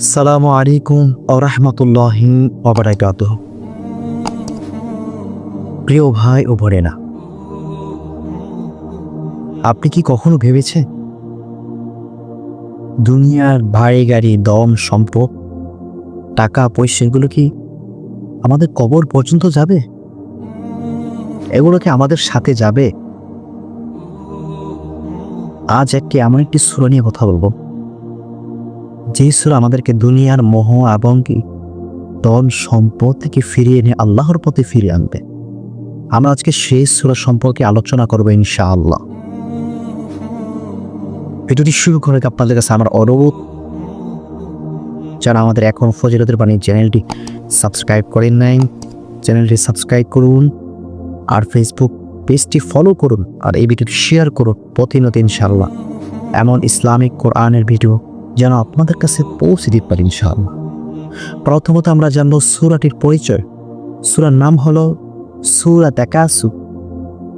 আসসালামু আলাইকুম ওয়া রাহমাতুল্লাহি ওয়া বারাকাতুহু। প্রিয় ভাই ও বোনেরা, আপনি কি কখনো ভেবেছেন দুনিয়ার বাড়ি গাড়ি দম সম্পদ টাকা পয়সা এগুলো কি আমাদের কবর পর্যন্ত যাবে? এগুলো কি আমাদের সাথে যাবে? আজ এমন একটি সূরা নিয়ে কথা বলবো, যে সূরা আমাদেরকে দুনিয়ার মোহ এবং কি ধন সম্পদ থেকে ফিরিয়ে এনে আল্লাহর পথে ফিরিয়ে আনবে। আমরা আজকে সেই সূরা সম্পর্কে আলোচনা করবো ইনশাআল্লাহ। ভিডিওটি শুরু করে আপনাদের কাছে আমার অনুরোধ, যারা আমাদের এখন ফজিলতের বাণী চ্যানেলটি সাবস্ক্রাইব করেন নাই, চ্যানেলটি সাবস্ক্রাইব করুন, আর ফেসবুক পেজটি ফলো করুন, আর এই ভিডিওটি শেয়ার করুন প্রতিনিয়ত ইনশাআল্লাহ। এমন ইসলামিক কোরআনের ভিডিও যেন আপনাদের কাছে পৌঁছে দিতে পারি ইনশাআল্লাহ। প্রথমত আমরা জানবো সূরাটির পরিচয়। সূরার নাম হলো সূরা তাকাসুর,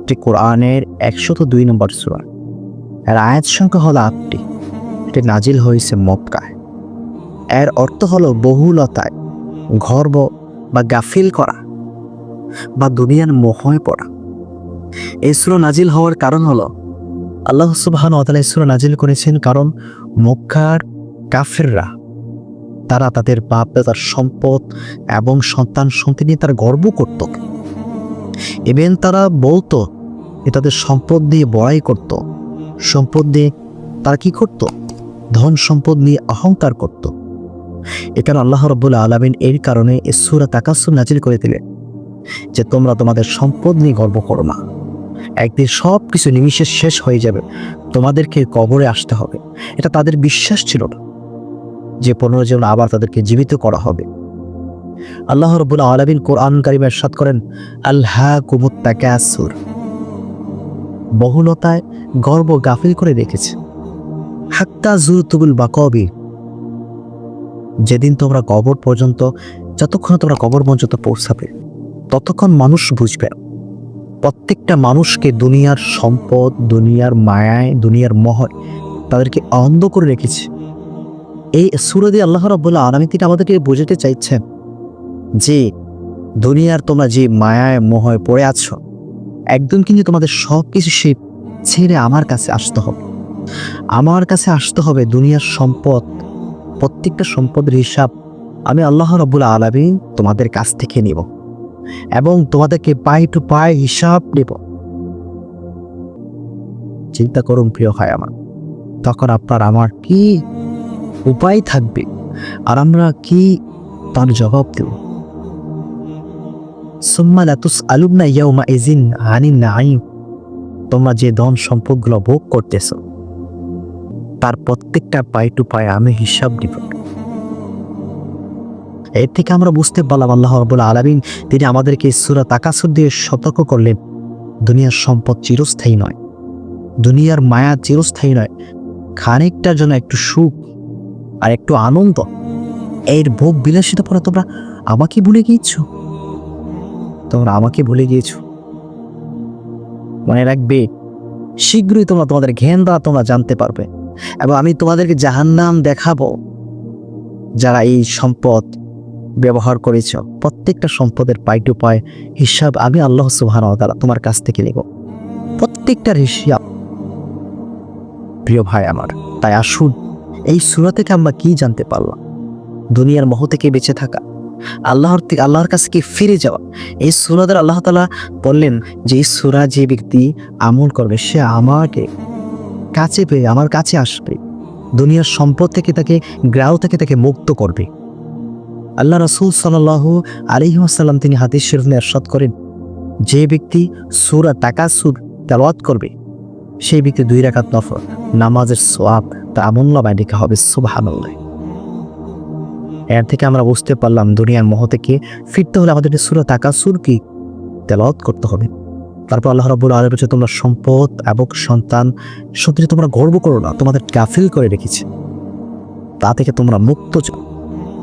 এটি কোরআনের 102 নম্বর সূরা। এর আয়াত সংখ্যা হলো 8টি। এটি নাজিল হয়েছে মক্কায়। এর অর্থ হলো বহুলতায় গর্ব বা গাফিল করা বা দুনিয়ার মোহে পড়া। এই সূরা নাজিল হওয়ার কারণ হলো আল্লাহ সুবহানাহু ওয়া তাআলা এই সূরা নাজিল করেছেন কারণ মক্কার কাফেররা তারা তাদের বাপ দাদার সম্পদ এবং সন্তান সন্ততি নিয়ে তারা গর্ব করত। ইভেন তারা বলতো যে তাদের সম্পদ দিয়ে বড়াই করত, সম্পদ দিয়ে তারা কি করত, ধন সম্পদ নিয়ে অহংকার করত। এখানে আল্লাহ রাব্বুল আলামিন এর কারণে এই সূরা তাকাসুর নাজিল করে দিলেন যে তোমরা তোমাদের সম্পদ নিয়ে গর্ব করো না, একদিন সব কিছু নিমিষে শেষ হয়ে যাবে, তোমাদেরকে কবরে আসতে হবে। এটা তাদের বিশ্বাস ছিল না যে পুনর্জন্ম আবার তাদেরকে জীবিত করা হবে। আল্লাহ রাব্বুল আলামিন কোরআন কারীমে ইরশাদ করেন, আলহাকুমুত তাকাসুর, বহুলতায় গর্ব গাফিল করে রেখেছে। হাত্তা যুরতুমুল মাকাবির, যেদিন তোমরা কবর পর্যন্ত, যতক্ষণ তোমরা কবর পর্যন্ত পৌঁছাবে ততক্ষণ মানুষ বুঝবে। প্রত্যেকটা মানুষকে দুনিয়ার সম্পদ, দুনিয়ার মায়ায়, দুনিয়ার মোহে তাদেরকে অন্ধ করে রেখেছে। এই সূরা দিয়ে আল্লাহ রাব্বুল আলামিন তিনি আমাদেরকে বোঝাতে চাইছেন যে দুনিয়ার তোমরা যে মায়ায় মোহে পড়ে আছো, একদম কিন্তু তোমাদের সব কিছু সে ছেড়ে আমার কাছে আসতে হবে। আমার কাছে আসতে হবে। দুনিয়ার সম্পদ, প্রত্যেকটা সম্পদের হিসাব আমি আল্লাহ রাব্বুল আলামিন তোমাদের কাছ থেকে নিব এবং তোমাদেরকে পাই টু পাই হিসাব নেব। চিন্তা করুন প্রিয় ভাই আমার, তখন আপনার আমার কি উপায় থাকবে আর আমরা কি তার জবাব দেব? সুম্মা লা তুসআলুনা ইয়াওমা ইযিন আনিন নাঈম, তোমরা যে ধন সম্পদগুলো ভোগ করতেছ তার প্রত্যেকটা পাই টু পাই আমি হিসাব দিব। এর থেকে আমরা বুঝতে পারলাম আল্লাহ রাব্বুল আলামিন তিনি আমাদেরকে সূরা তাকাসুর দিয়ে সতর্ক করলেন, দুনিয়ার সম্পদ চিরস্থায়ী নয়, দুনিয়ার মায়া চিরস্থায়ী নয়। খানিকটার জন্য একটু সুখ আর একটু আনন্দ, এর ভোগ বিলাসিতা পরে তোমরা আমাকে ভুলে গিয়েছো, তোমরা আমাকে ভুলে গিয়েছো। মনে রাখবে, শীঘ্রই তোমরা তোমাদের জ্ঞান দ্বারা তোমরা জানতে পারবে এবং আমি তোমাদেরকে জাহান্নাম দেখাবো যারা এই সম্পদ ব্যবহার করেছ। প্রত্যেকটা সম্পদের পাই টু পাই হিসাব আমি আল্লাহ সুবহানাহু ওয়া তাআলা তোমার কাছ থেকে নেব, প্রত্যেকটার হিসাব। প্রিয় ভাই আমার, তাই আসুন এই সূরা থেকে আমরা কি জানতে পারলাম? দুনিয়ার মোহ থেকে বেঁচে থাকা, আল্লাহর কাছে কি ফিরে যাওয়া। এই সূরা দ্বারা আল্লাহ তাআলা বললেন যে এই সূরা যে ব্যক্তি আমল করবে সে আমাকে কাছে পেয়ে আমার কাছে আসবে, দুনিয়ার সম্পদ থেকে তাকে, গ্রাহ থেকে তাকে মুক্ত করবে। আল্লাহ রাসূল সাল্লাল্লাহু আলাইহি ওয়াসাল্লাম তিনি হাদিস শরীফে ইরশাদ করেন, যে ব্যক্তি সূরা তাকাসুর তেলাওয়াত করবে সেই ব্যক্তি 2 রাকাত নফল নামাজের সওয়াব তার আমলনামায় লেখা হবে। সুবহানাল্লাহ। এর থেকে আমরা বুঝতে পারলাম দুনিয়ার মোহ থেকে ফিরতে হলে আমাদের সূরা তাকাসুর কি তেলাওয়াত করতে হবে। তারপর আল্লাহ রাব্বুল আলামিন বলেছে, তোমরা সম্পদ এবং সন্তান সত্যি তোমরা গর্ব করো না, তোমাদের গাফিল করে রেখেছে, তা থেকে তোমরা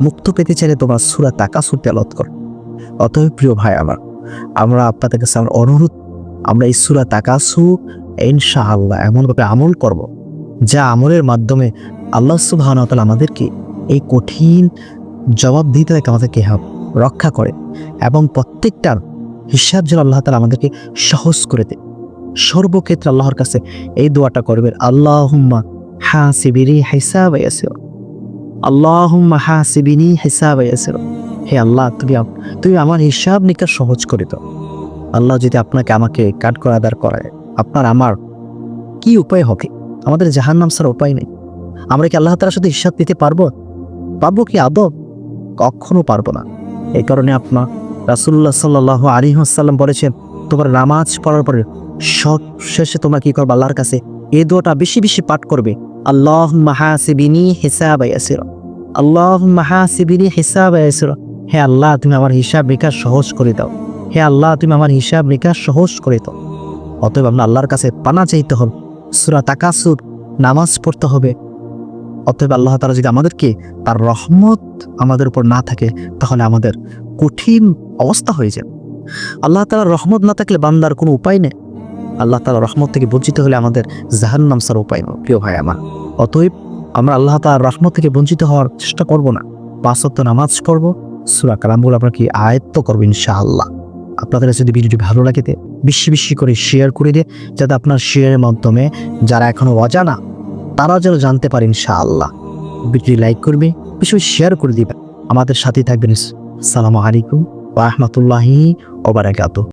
মুক্ত পেতে চাইলে তোমরা সূরা তাকাসুর তেলাওয়াত করো। অতএব প্রিয় ভাই আমার, আমরা আপনাদের কাছে আমার অনুরোধ, আমরা এই সূরা তাকাসুর ইনশাআল্লাহ এমনভাবে আমল করব যা আমলের মাধ্যমে আল্লাহ সুবহানাহু ওয়া তাআলা আমাদেরকে এই কঠিন জবাবদিহিতা থেকে আমাদেরকে রক্ষা করে এবং প্রত্যেকটার হিসাব যেন আল্লাহ তাআলা আমাদেরকে সহজ করে দেয়। সর্বক্ষেত্রে আল্লাহর কাছে এই দোয়াটা করবেন, আল্লাহুম্মা হাসিবিনি হিসাবান ইয়াসিরা, আল্লাহুম্মা হাসিবিনি হিসাবান ইয়াসিরা। হে আল্লাহ, তুমি আমার হিসাব নিকাশ সহজ করে দাও। আল্লাহ যদি আপনাকে আমাকে কাট করে আদার করায়, আপনার আমার কি উপায় হবে? আমাদের জাহান্নাম ছাড়া উপায় নেই। আমরা কি আল্লাহ তাআলার সাথে হিসাব দিতে পারবো কি আদব? কখনো পারবো না। এই কারণে আপনার রাসূলুল্লাহ সাল্লাল্লাহু আলাইহি ওয়াসাল্লাম বলেছেন, তোমার নামাজ পড়ার পরে সব শেষে তোমরা কি করবে? আল্লাহর কাছে এই দোয়াটা বেশি বেশি পাঠ করবে, আল্লাহুম্মা হাসিবিনি হিসাবান ইয়াসিরা, আল্লাহুম্মা হাসিবিনি হিসাবান ইয়াসিরা। হে আল্লাহ, তুমি আমার হিসাব নিকাশ সহজ করে দাও। হে আল্লাহ, তুমি আমার হিসাব নিকাশ সহজ করে দাও। অতএব আমরা আল্লাহর কাছে পানা চাইতে হবে, সূরা তাকাসুর নামাজ পড়তে হবে। অতএব আল্লাহ তাআলা যদি আমাদেরকে তার রহমত আমাদের উপর না থাকে, তাহলে আমাদের কঠিন অবস্থা হয়ে যাবে। আল্লাহ তাআলার রহমত না থাকলে বান্দার কোনো উপায় নেই। আল্লাহ তাআলার রহমত থেকে বঞ্চিত হলে আমাদের জাহান্নাম ছাড়া উপায় নেই। প্রিয় ভাই আমার, অতএব আমরা আল্লাহ তাআলার রহমত থেকে বঞ্চিত হওয়ার চেষ্টা করব না। 5 ওয়াক্ত নামাজ পড়ব, সূরা কালামগুলো আমরা কি আয়ত্ত করব ইনশাআল্লাহ। আপনাদের যদি ভিডিওটি ভালো লাগে বেশি বেশি করে শেয়ার করে দিয়ে, যাতে আপনার শেয়ারের মাধ্যমে যারা এখনো অজানা তারা যেন জানতে পারে ইনশাআল্লাহ। ভিডিওটি লাইক করবে, বেশি বেশি শেয়ার করে দিবেন, আমাদের সাথে থাকবেন। আসসালামু আলাইকুম ওয়া রাহমাতুল্লাহি ওয়া বারাকাতুহু।